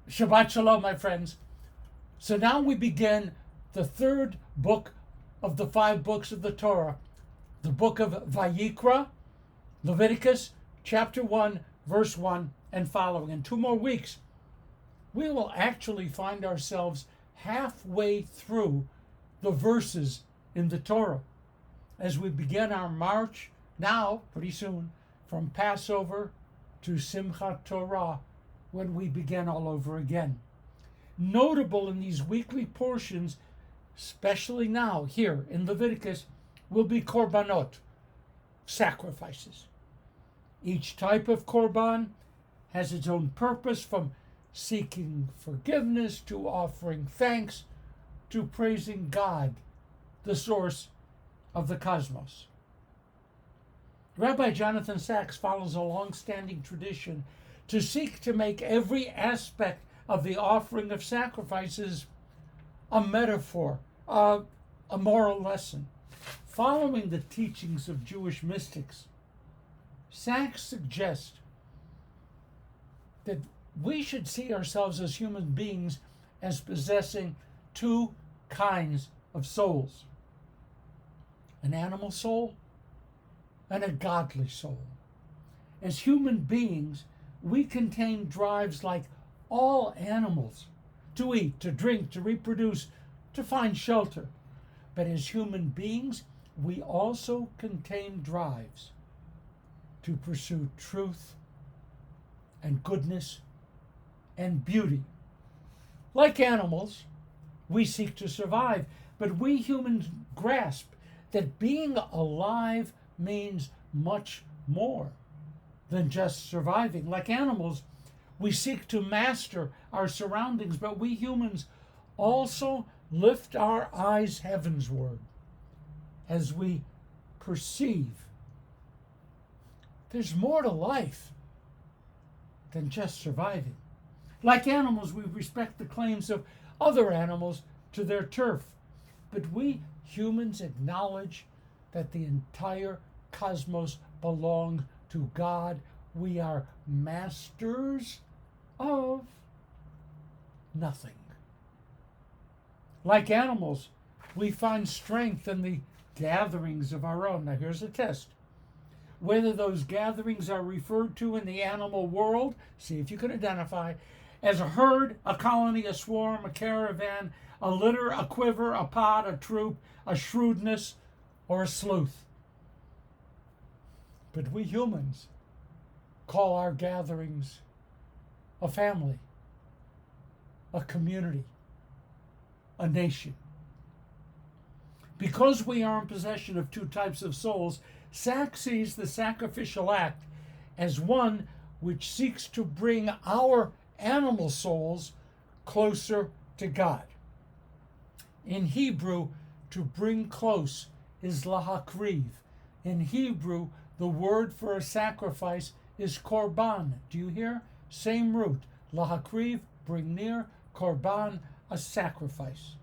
Shabbat Shalom, my friends. So now we begin the third book of the 5 books of the Torah, the book of Vayikra, Leviticus, chapter 1, verse 1 and following. In 2 more weeks, we will actually find ourselves halfway through the verses in the Torah as we begin our march now, pretty soon, from Passover to Simchat Torah, when we begin all over again. Notable in these weekly portions, especially now here in Leviticus, will be korbanot, sacrifices. Each type of korban has its own purpose, from seeking forgiveness to offering thanks to praising God, the source of the cosmos. Rabbi Jonathan Sacks follows a long-standing tradition to seek to make every aspect of the offering of sacrifices a metaphor, a moral lesson. Following the teachings of Jewish mystics, Sacks suggests that we should see ourselves as human beings as possessing 2 kinds of souls: an animal soul and a godly soul. As human beings, we contain drives like all animals to eat, to drink, to reproduce, to find shelter. But as human beings, we also contain drives to pursue truth and goodness and beauty. Like animals, we seek to survive, but we humans grasp that being alive means much more than just surviving. Like animals, we seek to master our surroundings, but we humans also lift our eyes heavensward as we perceive there's more to life than just surviving. Like animals, we respect the claims of other animals to their turf, but we humans acknowledge that the entire cosmos belongs to God. We are masters of nothing. Like animals, we find strength in the gatherings of our own. Now here's a test. Whether those gatherings are referred to in the animal world, see if you can identify, as a herd, a colony, a swarm, a caravan, a litter, a quiver, a pod, a troop, a shrewdness, or a sleuth. But we humans call our gatherings a family, a community, a nation. Because we are in possession of 2 types of souls, Sacks sees the sacrificial act as one which seeks to bring our animal souls closer to God. In Hebrew, to bring close is lahakriv. In Hebrew, the word for a sacrifice is korban. Do you hear? Same root. Lahakriv, bring near. Korban, a sacrifice.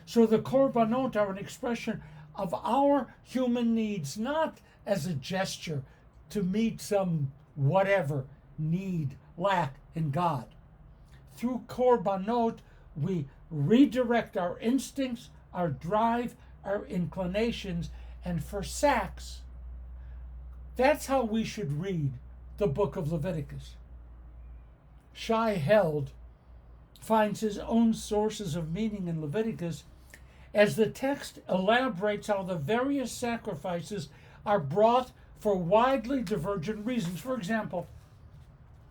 So the korbanot are an expression of our human needs, not as a gesture to meet some whatever need, lack in God. Through korbanot, we redirect our instincts, our drive, our inclinations, and for Sacks, that's how we should read the book of Leviticus. Shai Held finds his own sources of meaning in Leviticus as the text elaborates how the various sacrifices are brought for widely divergent reasons. For example,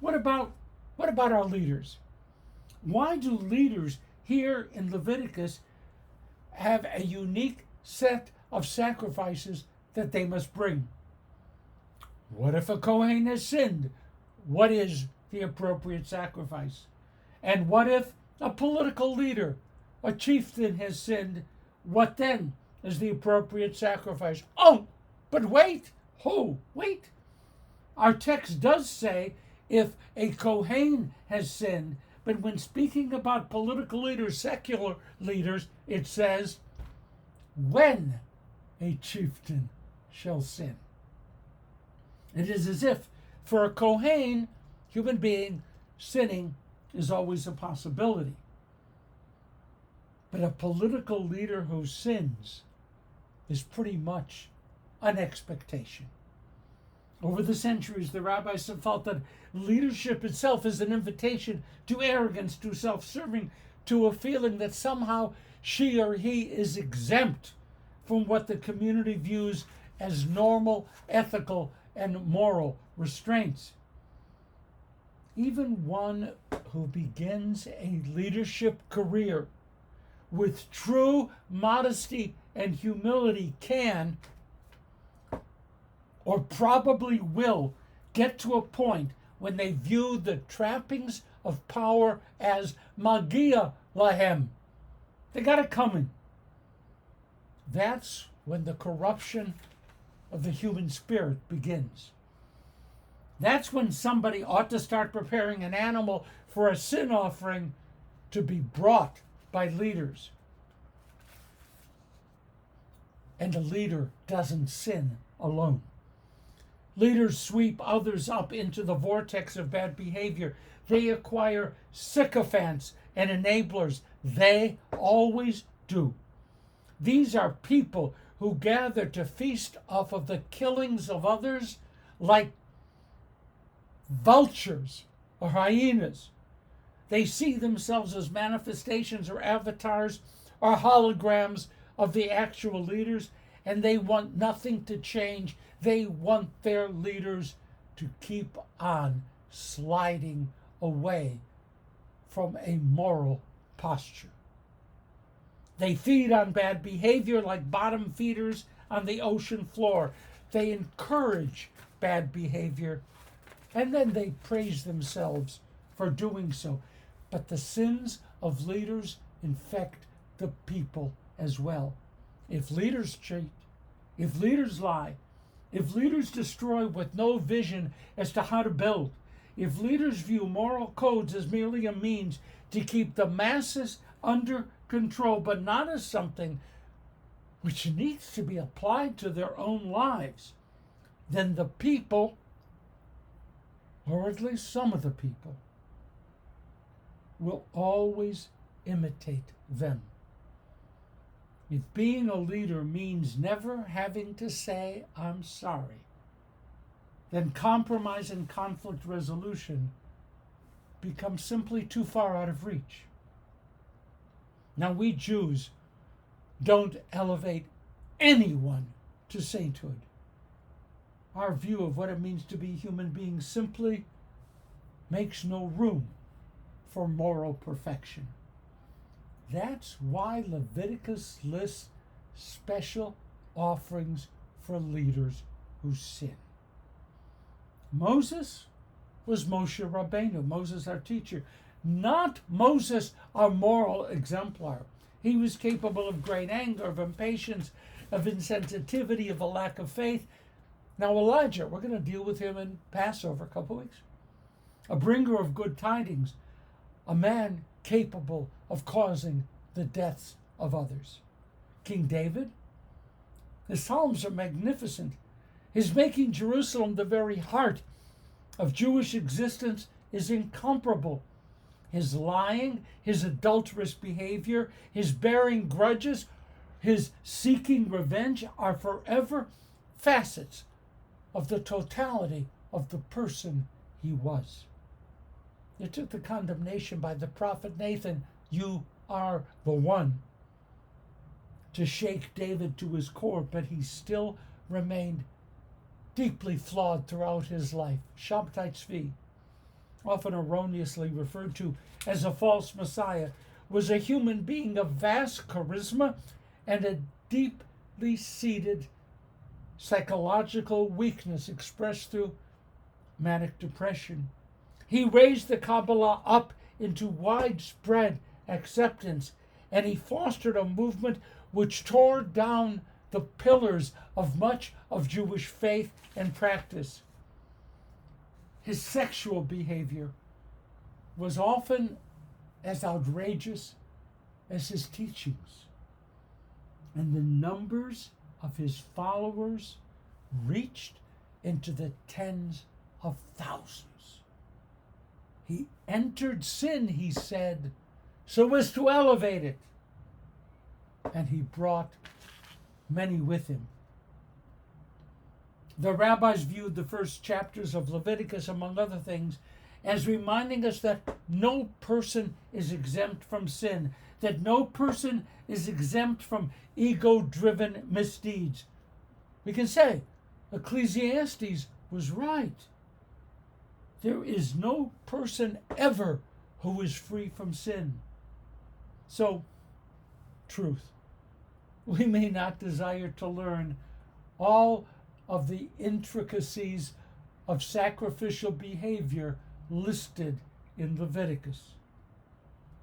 what about our leaders? Why do leaders here in Leviticus have a unique set of sacrifices that they must bring? What if a Kohen has sinned? What is the appropriate sacrifice? And what if a political leader, a chieftain, has sinned? What then is the appropriate sacrifice? Oh, but wait. Oh, wait. Our text does say if a Kohen has sinned, but when speaking about political leaders, secular leaders, it says, when a chieftain shall sin. It is as if for a Kohen, human being, sinning is always a possibility. But a political leader who sins is pretty much an expectation. Over the centuries, the rabbis have felt that leadership itself is an invitation to arrogance, to self-serving, to a feeling that somehow she or he is exempt from what the community views as normal, ethical, and moral restraints. Even one who begins a leadership career with true modesty and humility can, or probably will, get to a point when they view the trappings of power as magia lahem. They got it coming. That's when the corruption of the human spirit begins. That's when somebody ought to start preparing an animal for a sin offering to be brought by leaders. And a leader doesn't sin alone. Leaders sweep others up into the vortex of bad behavior. They acquire sycophants and enablers. They always do. These are people who gather to feast off of the killings of others like vultures or hyenas. They see themselves as manifestations or avatars or holograms of the actual leaders, and they want nothing to change. They want their leaders to keep on sliding away from a moral posture. They feed on bad behavior like bottom feeders on the ocean floor. They encourage bad behavior, and then they praise themselves for doing so. But the sins of leaders infect the people as well. If leaders cheat, if leaders lie, if leaders destroy with no vision as to how to build, if leaders view moral codes as merely a means to keep the masses under control, but not as something which needs to be applied to their own lives, then the people, or at least some of the people, will always imitate them. If being a leader means never having to say, "I'm sorry," then compromise and conflict resolution become simply too far out of reach. Now, we Jews don't elevate anyone to sainthood. Our view of what it means to be human beings simply makes no room for moral perfection. That's why Leviticus lists special offerings for leaders who sin. Moses was Moshe Rabbeinu, Moses our teacher, not Moses our moral exemplar. He was capable of great anger, of impatience, of insensitivity, of a lack of faith. Now Elijah, we're going to deal with him in Passover a couple weeks. A bringer of good tidings, a man capable of causing the deaths of others. King David, the Psalms are magnificent. His making Jerusalem the very heart of Jewish existence is incomparable. His lying, his adulterous behavior, his bearing grudges, his seeking revenge are forever facets of the totality of the person he was. It took the condemnation by the prophet Nathan, "You are the one," to shake David to his core, but he still remained deeply flawed throughout his life. Shabbat Tzvi, often erroneously referred to as a false messiah, was a human being of vast charisma and a deeply seated psychological weakness expressed through manic depression. He raised the Kabbalah up into widespread acceptance, and he fostered a movement which tore down the pillars of much of Jewish faith and practice. His sexual behavior was often as outrageous as his teachings, and the numbers of his followers reached into the tens of thousands. He entered sin, he said, so as to elevate it. And he brought many with him. The rabbis viewed the first chapters of Leviticus, among other things, as reminding us that no person is exempt from sin, that no person is exempt from ego-driven misdeeds. We can say Ecclesiastes was right. There is no person ever who is free from sin. So, truth. We may not desire to learn all of the intricacies of sacrificial behavior listed in Leviticus,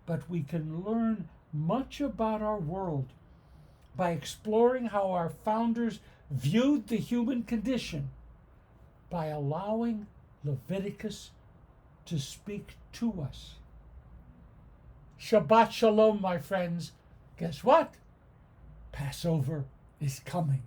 but we can learn much about our world by exploring how our founders viewed the human condition, by allowing Leviticus to speak to us. Shabbat Shalom, my friends. Guess what? Passover is coming.